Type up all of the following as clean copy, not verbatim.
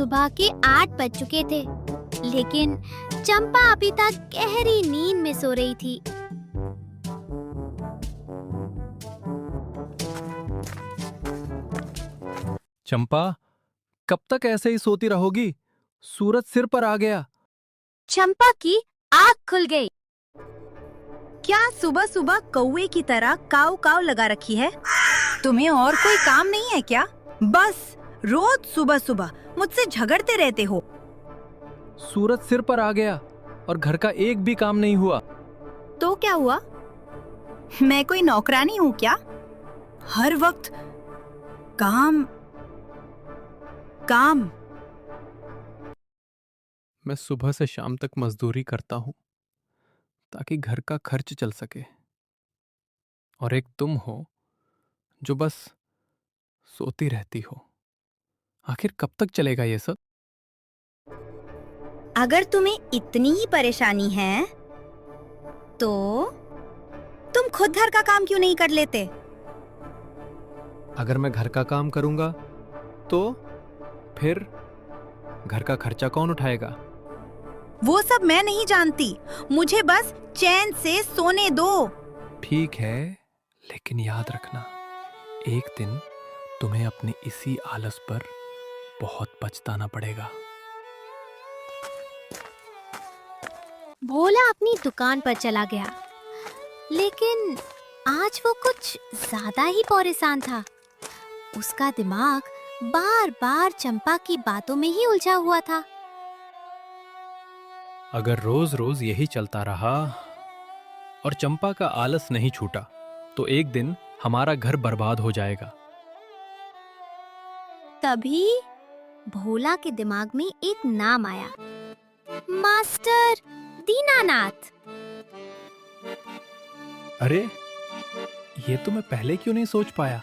सुबह के 8 बज चुके थे, लेकिन चंपा अभी तक गहरी नींद में सो रही थी। चंपा, कब तक ऐसे ही सोती रहोगी? सूरज सिर पर आ गया। चंपा की आँख खुल गई। क्या सुबह सुबह कौवे की तरह काव काव लगा रखी है? तुम्हें और कोई काम नहीं है क्या? बस रोज सुबह सुबह मुझसे झगड़ते रहते हो। सूरज सिर पर आ गया और घर का एक भी काम नहीं हुआ। तो क्या हुआ? मैं कोई नौकरानी हूँ क्या? हर वक्त काम काम। मैं सुबह से शाम तक मजदूरी करता हूँ ताकि घर का खर्च चल सके, और एक तुम हो जो बस सोती रहती हो। आखिर कब तक चलेगा ये सब? अगर तुम्हें इतनी ही परेशानी है तो तुम खुद घर का काम क्यों नहीं कर लेते? अगर मैं घर का काम करूंगा तो फिर घर का खर्चा कौन उठाएगा? वो सब मैं नहीं जानती, मुझे बस चैन से सोने दो। ठीक है, लेकिन याद रखना, एक दिन तुम्हें अपने इसी आलस पर बहुत पछताना पड़ेगा। भोला अपनी दुकान पर चला गया, लेकिन आज वो कुछ ज्यादा ही परेशान था। उसका दिमाग बार बार चंपा की बातों में ही उलझा हुआ था। अगर रोज रोज यही चलता रहा और चंपा का आलस नहीं छूटा तो एक दिन हमारा घर बर्बाद हो जाएगा। तभी भोला के दिमाग में एक नाम आया, मास्टर दीनानाथ। अरे, ये तो मैं पहले क्यों नहीं सोच पाया?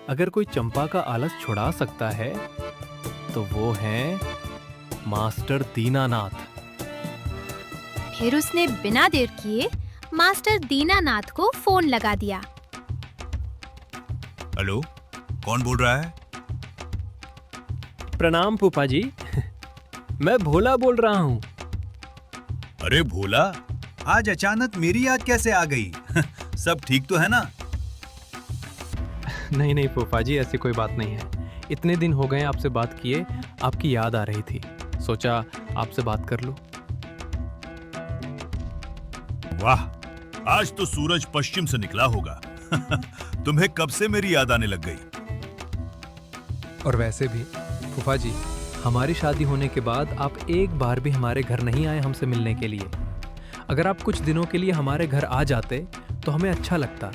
अगर कोई चंपा का आलस छुड़ा सकता है तो वो हैं मास्टर दीनानाथ। फिर उसने बिना देर किए मास्टर दीनानाथ को फोन लगा दिया। हेलो, कौन बोल रहा है? प्रणाम फूफा जी। मैं भोला बोल रहा हूँ। अरे भोला, आज अचानक मेरी याद कैसे आ गई? सब ठीक तो है ना? नहीं नहीं फूफा जी, ऐसी कोई बात नहीं है। इतने दिन हो गए आपसे बात किए, आपकी याद आ रही थी, सोचा आपसे बात कर लूं। वाह, आज तो सूरज पश्चिम से निकला होगा। तुम्हें कब से मेरी याद आने लग गई? और वैसे भी फूफा जी, हमारी शादी होने के बाद आप एक बार भी हमारे घर नहीं आए हमसे मिलने के लिए। अगर आप कुछ दिनों के लिए हमारे घर आ जाते तो हमें अच्छा लगता।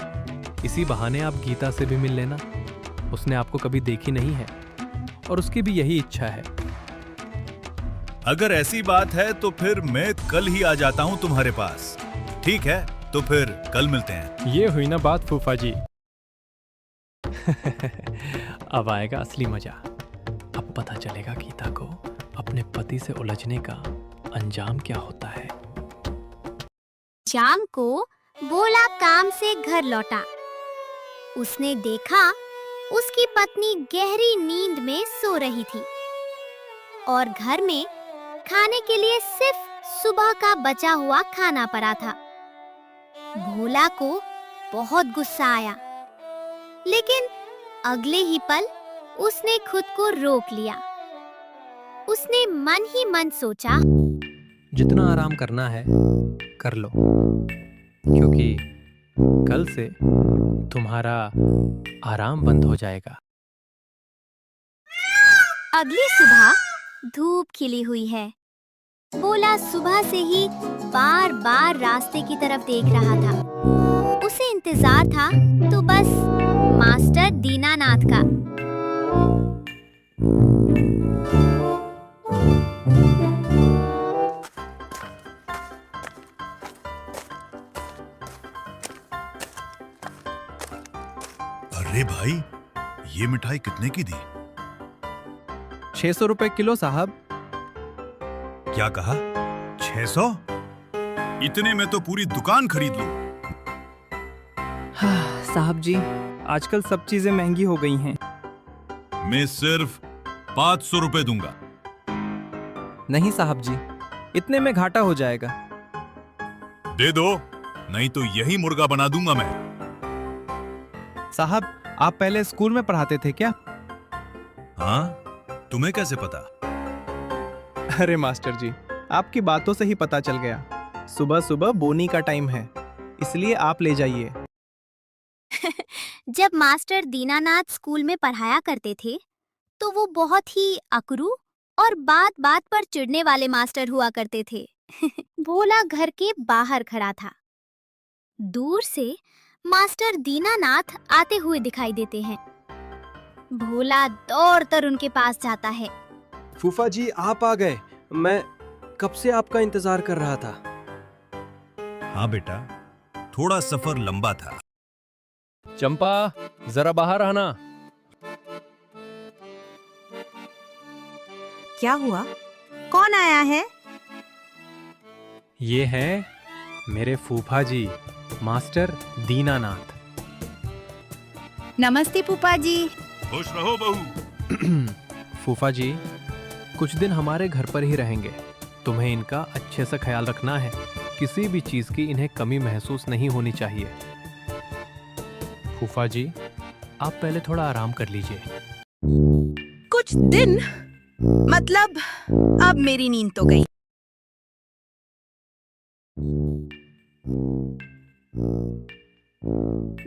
इसी बहाने आप गीता से भी मिल लेना। उसने आपको कभी देखी नहीं है और उसकी भी यही इच्छा है। अगर ऐसी बात है तो फिर मैं कल ही आ जाता हूँ तुम्हारे पास। ठीक है, तो फिर कल मिलते हैं। ये हुई ना बात फूफा जी। अब आएगा असली मजा। अब पता चलेगा गीता को अपने पति से उलझने का अंजाम क्या होता है। शाम को भोला काम से घर लौटा। उसने देखा उसकी पत्नी गहरी नींद में सो रही थी और घर में खाने के लिए सिर्फ सुबह का बचा हुआ खाना पड़ा था। भोला को बहुत गुस्सा आया, लेकिन अगले ही पल उसने खुद को रोक लिया। उसने मन ही मन सोचा, जितना आराम करना है कर लो, क्योंकि कल से तुम्हारा आराम बंद हो जाएगा। अगली सुबह धूप खिली हुई है। भोला सुबह से ही बार बार रास्ते की तरफ देख रहा था। उसे इंतजार था तो बस मास्टर दीनानाथ का। अरे भाई, ये मिठाई कितने की दी? 600 रुपए किलो साहब। क्या कहा? 600? इतने में तो पूरी दुकान खरीद लूं। साहब जी, आजकल सब चीजें महंगी हो गई हैं। मैं सिर्फ 500 रुपए दूंगा। नहीं साहब जी, इतने में घाटा हो जाएगा। दे दो, नहीं तो यही मुर्गा बना दूंगा मैं। साहब, आप पहले स्कूल में पढ़ाते थे क्या? हाँ, तुम्हें कैसे पता? अरे मास्टर जी, आपकी बातों से ही पता चल गया। सुबह सुबह बोनी का टाइम है, इसलिए आप ले जाइए। जब मास्टर दीनानाथ स्कूल में पढ़ाया करते थे तो वो बहुत ही अकरू और बात बात पर चिढ़ने वाले मास्टर हुआ करते थे। भोला घर के बाहर खड़ा था। दूर से मास्टर दीनानाथ आते हुए दिखाई देते हैं। भोला दौड़कर उनके पास जाता है। फूफा जी, आप आ गए। मैं कब से आपका इंतजार कर रहा था। हाँ बेटा, थोड़ा सफर लंबा था। चंपा, जरा बाहर आना। क्या हुआ? कौन आया है? ये है मेरे फूफा जी, मास्टर दीनानाथ। नमस्ते फूफा जी। खुश रहो बहू। फूफा जी, कुछ दिन हमारे घर पर ही रहेंगे। तुम्हें इनका अच्छे से ख्याल रखना है। किसी भी चीज की इन्हें कमी महसूस नहीं होनी चाहिए। फूफा जी, आप पहले थोड़ा आराम कर लीजिए। कुछ दिन मतलब अब मेरी नींद तो गई।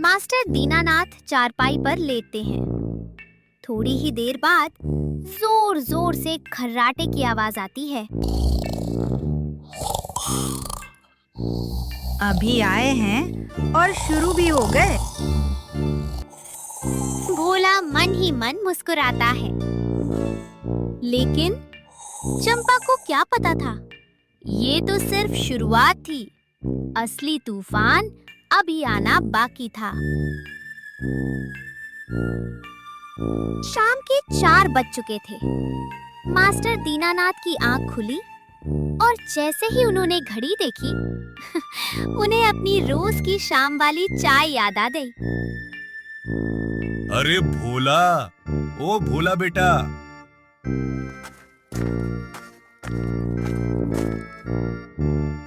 मास्टर दीनानाथ चारपाई पर लेटते हैं। थोड़ी ही देर बाद जोर जोर से खर्राटे की आवाज आती है। अभी आए हैं और शुरू भी हो गए। भोला मन ही मन मुस्कुराता है, लेकिन चंपा को क्या पता था, ये तो सिर्फ शुरुआत थी। असली तूफान अभी आना बाकी था। शाम के 4 बज चुके थे। मास्टर दीनानाथ की आंख खुली और जैसे ही उन्होंने घड़ी देखी उन्हें अपनी रोज की शाम वाली चाय याद आ गई। अरे भोला, ओ भोला बेटा।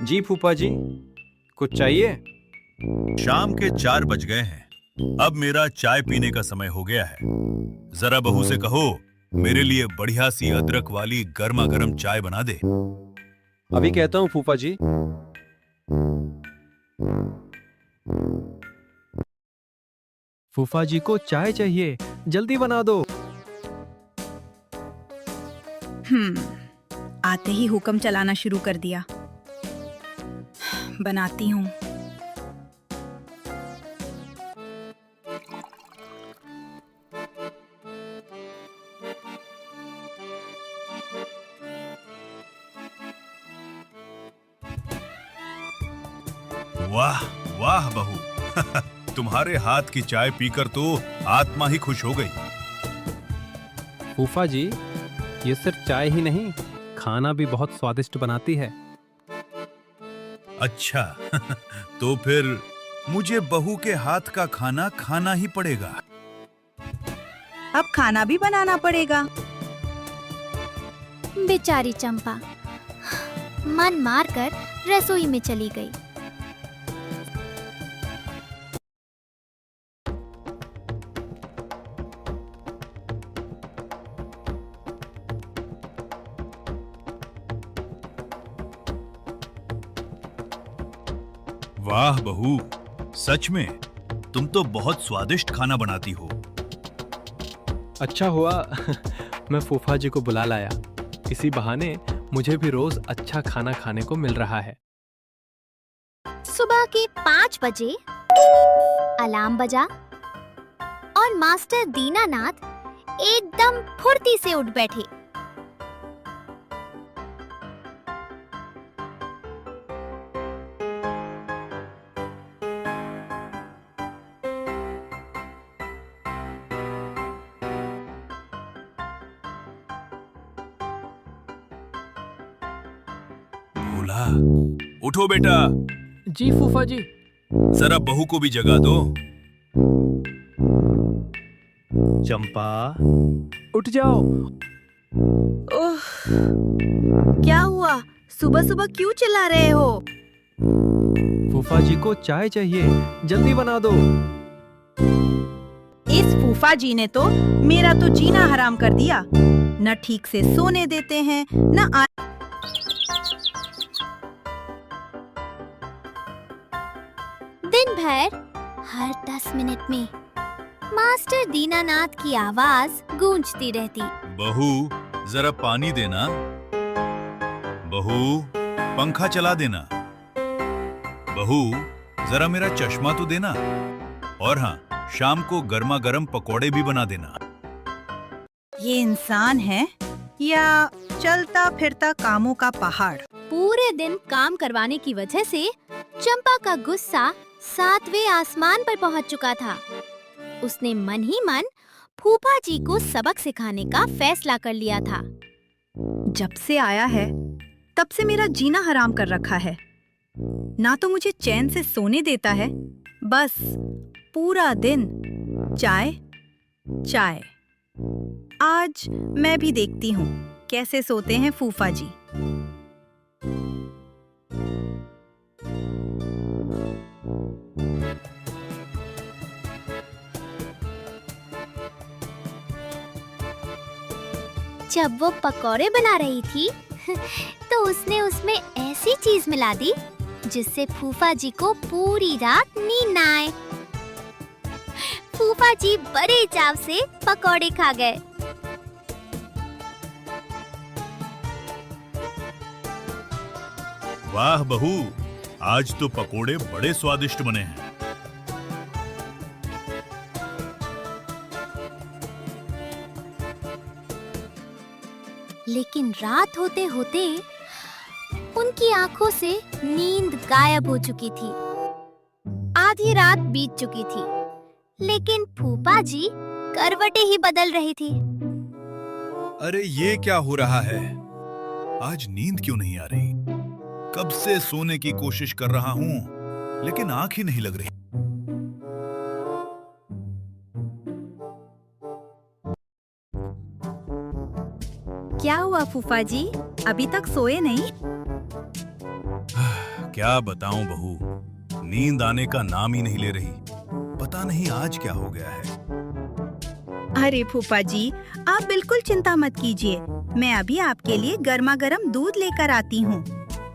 जी फूफा जी, कुछ चाहिए? शाम के 4 बज गए हैं। अब मेरा चाय पीने का समय हो गया है। जरा बहू से कहो मेरे लिए बढ़िया सी अदरक वाली गर्मा गर्म चाय बना दे। अभी कहता हूँ फूफा जी। फूफा जी को चाय चाहिए, जल्दी बना दो। आते ही हुक्म चलाना शुरू कर दिया। बनाती हूँ। वाह वाह बहू, तुम्हारे हाथ की चाय पीकर तो आत्मा ही खुश हो गई। फूफा जी, ये सिर्फ चाय ही नहीं, खाना भी बहुत स्वादिष्ट बनाती है। अच्छा तो फिर मुझे बहू के हाथ का खाना खाना ही पड़ेगा। अब खाना भी बनाना पड़ेगा। बेचारी चंपा मन मारकर रसोई में चली गई। वाह बहू, सच में तुम तो बहुत स्वादिष्ट खाना बनाती हो। अच्छा हुआ मैं फूफा जी को बुला लाया। इसी बहाने मुझे भी रोज अच्छा खाना खाने को मिल रहा है। सुबह के 5 बजे अलार्म बजा और मास्टर दीनानाथ एकदम फुर्ती से उठ बैठे। भोला, उठो बेटा। जी फूफा जी। जरा बहू को भी जगा दो। चंपा, उठ जाओ। ओह, क्या हुआ? सुबह सुबह क्यों चिल्ला रहे हो? फूफा जी को चाय चाहिए, जल्दी बना दो। इस फूफा जी ने तो मेरा तो जीना हराम कर दिया। न ठीक से सोने देते हैं, न दिन भर हर 10 मिनट में मास्टर दीनानाथ की आवाज गूंजती रहती। बहू, जरा पानी देना। बहू, पंखा चला देना। बहू, जरा मेरा चश्मा तो देना। और हाँ, शाम को गर्मा गर्म पकोड़े भी बना देना। ये इंसान है या चलता फिरता कामों का पहाड़? पूरे दिन काम करवाने की वजह से चंपा का गुस्सा 7वें आसमान पर पहुंच चुका था। उसने मन ही मन फूफा जी को सबक सिखाने का फैसला कर लिया था। जब से आया है तब से मेरा जीना हराम कर रखा है। ना तो मुझे चैन से सोने देता है, बस पूरा दिन चाय चाय। आज मैं भी देखती हूँ कैसे सोते हैं फूफा जी। जब वो पकौड़े बना रही थी तो उसने उसमें ऐसी चीज मिला दी जिससे फूफा जी को पूरी रात नींद न आए। फूफा जी बड़े चाव से पकौड़े खा गए। वाह बहू, आज तो पकोड़े बड़े स्वादिष्ट बने हैं। लेकिन रात होते होते उनकी आंखों से नींद गायब हो चुकी थी। आधी रात बीत चुकी थी, लेकिन फूफा जी करवटें ही बदल रही थी। अरे ये क्या हो रहा है? आज नींद क्यों नहीं आ रही? कब से सोने की कोशिश कर रहा हूँ, लेकिन आंख ही नहीं लग रही। क्या हुआ फूफा जी, अभी तक सोए नहीं? क्या बताऊं बहू, नींद आने का नाम ही नहीं ले रही। पता नहीं आज क्या हो गया है। अरे फूफा जी, आप बिल्कुल चिंता मत कीजिए। मैं अभी आपके लिए गर्मा गर्म दूध लेकर आती हूँ।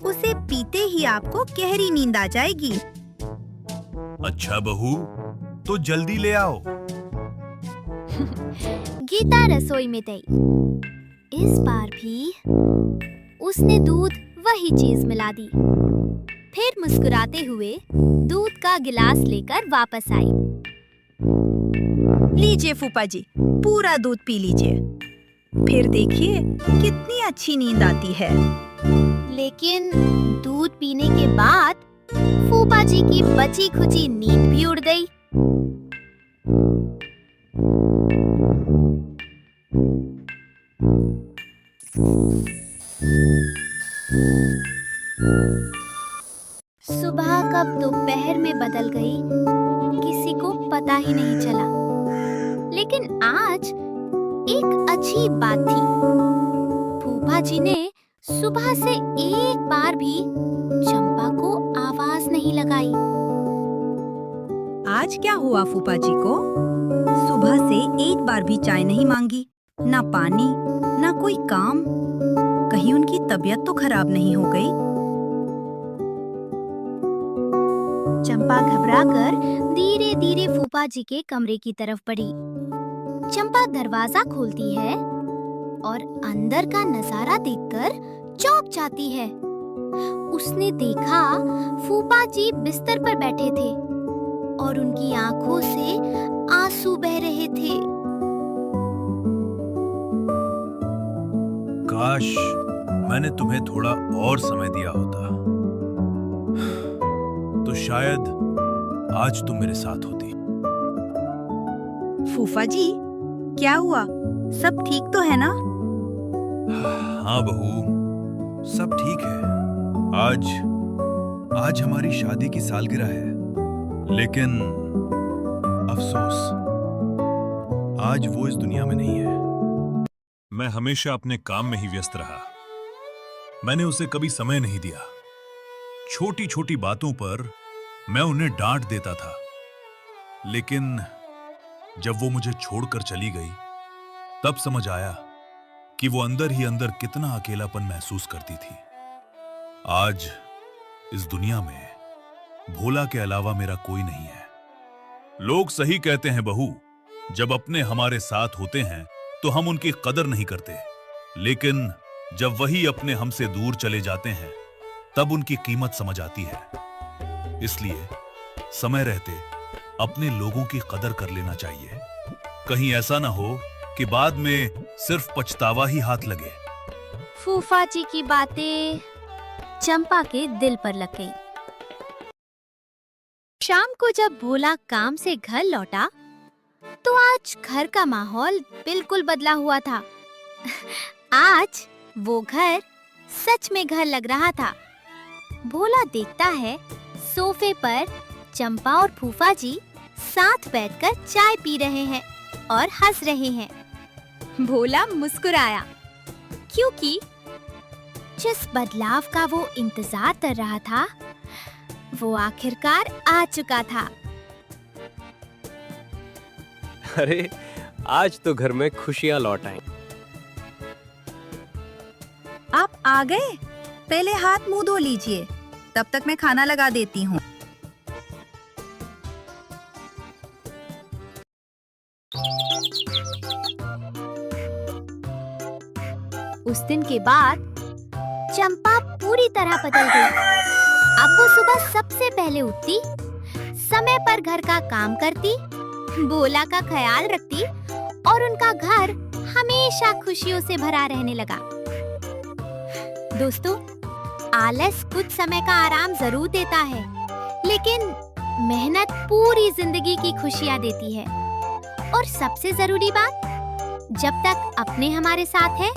उसे पीते ही आपको गहरी नींद आ जाएगी। अच्छा बहू, तो जल्दी ले आओ। गीता रसोई में गई। इस बार भी उसने दूध वही चीज मिला दी। फिर मुस्कुराते हुए दूध का गिलास लेकर वापस आई। लीजिए फूफा जी, पूरा दूध पी लीजिए। फिर देखिए कितनी अच्छी नींद आती है। लेकिन दूध पीने के बाद फूफा जी की बची खुची नींद भी उड़ गई। सुबह कब दोपहर में बदल गई, किसी को पता ही नहीं चला। लेकिन आज एक अजीब बात थी। फूफा जी ने सुबह से एक बार भी चंपा को आवाज नहीं लगाई। आज क्या हुआ फूफा जी को? सुबह से एक बार भी चाय नहीं मांगी, ना पानी, ना कोई काम। कहीं उनकी तबीयत तो खराब नहीं हो गई? चंपा घबराकर धीरे धीरे फूफा जी के कमरे की तरफ बढ़ी। चंपा दरवाजा खोलती है और अंदर का नजारा देखकर चौंक जाती है। उसने देखा फूफा जी बिस्तर पर बैठे थे और उनकी आंखों से आंसू बह रहे थे। काश मैंने तुम्हें थोड़ा और समय दिया होता, तो शायद आज तुम मेरे साथ होती। फूफा जी, क्या हुआ? सब ठीक तो है ना? हाँ बहू, सब ठीक है। आज हमारी शादी की सालगिरह है, लेकिन अफसोस आज वो इस दुनिया में नहीं है। मैं हमेशा अपने काम में ही व्यस्त रहा। मैंने उसे कभी समय नहीं दिया। छोटी छोटी बातों पर मैं उन्हें डांट देता था, लेकिन जब वो मुझे छोड़कर चली गई तब समझ आया कि वो अंदर ही अंदर कितना अकेलापन महसूस करती थी। आज इस दुनिया में भोला के अलावा मेरा कोई नहीं है। लोग सही कहते हैं बहू, जब अपने हमारे साथ होते हैं तो हम उनकी कदर नहीं करते, लेकिन जब वही अपने हमसे दूर चले जाते हैं तब उनकी कीमत समझ आती है। इसलिए समय रहते अपने लोगों की कदर कर लेना चाहिए। कहीं ऐसा ना हो कि बाद में सिर्फ पछतावा ही हाथ लगे। फूफा जी की बातें चंपा के दिल पर लग गई। शाम को जब भोला काम से घर लौटा तो आज घर का माहौल बिल्कुल बदला हुआ था। आज वो घर सच में घर लग रहा था। भोला देखता है सोफे पर चंपा और फूफा जी साथ बैठकर चाय पी रहे हैं और हंस रहे हैं। भोला मुस्कुराया, क्योंकि जिस बदलाव का वो इंतजार कर रहा था वो आखिरकार आ चुका था। अरे आज तो घर में खुशियां लौट आई। आप आ गए? पहले हाथ मुंह धो लीजिए, तब तक मैं खाना लगा देती हूँ। उस दिन के बाद चंपा पूरी तरह बदल गई। अब वो सुबह सबसे पहले उठती, समय पर घर का काम करती, भोला का ख्याल रखती और उनका घर हमेशा खुशियों से भरा रहने लगा। दोस्तों, आलस कुछ समय का आराम जरूर देता है, लेकिन मेहनत पूरी जिंदगी की खुशियां देती है। और सबसे जरूरी बात, जब तक अपने हमारे साथ हैं,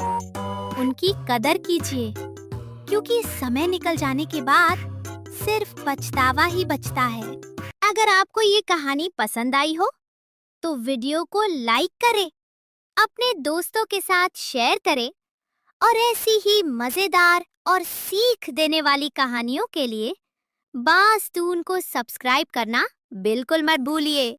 उनकी कदर कीजिए, क्योंकि समय निकल जाने के बाद सिर्फ पछतावा ही बचता है। अगर आपको ये कहानी पसंद आई हो तो वीडियो को लाइक करें, अपने दोस्तों के साथ शेयर करें और ऐसी ही मजेदार और सीख देने वाली कहानियों के लिए बास्तून को सब्सक्राइब करना बिल्कुल मत भूलिए।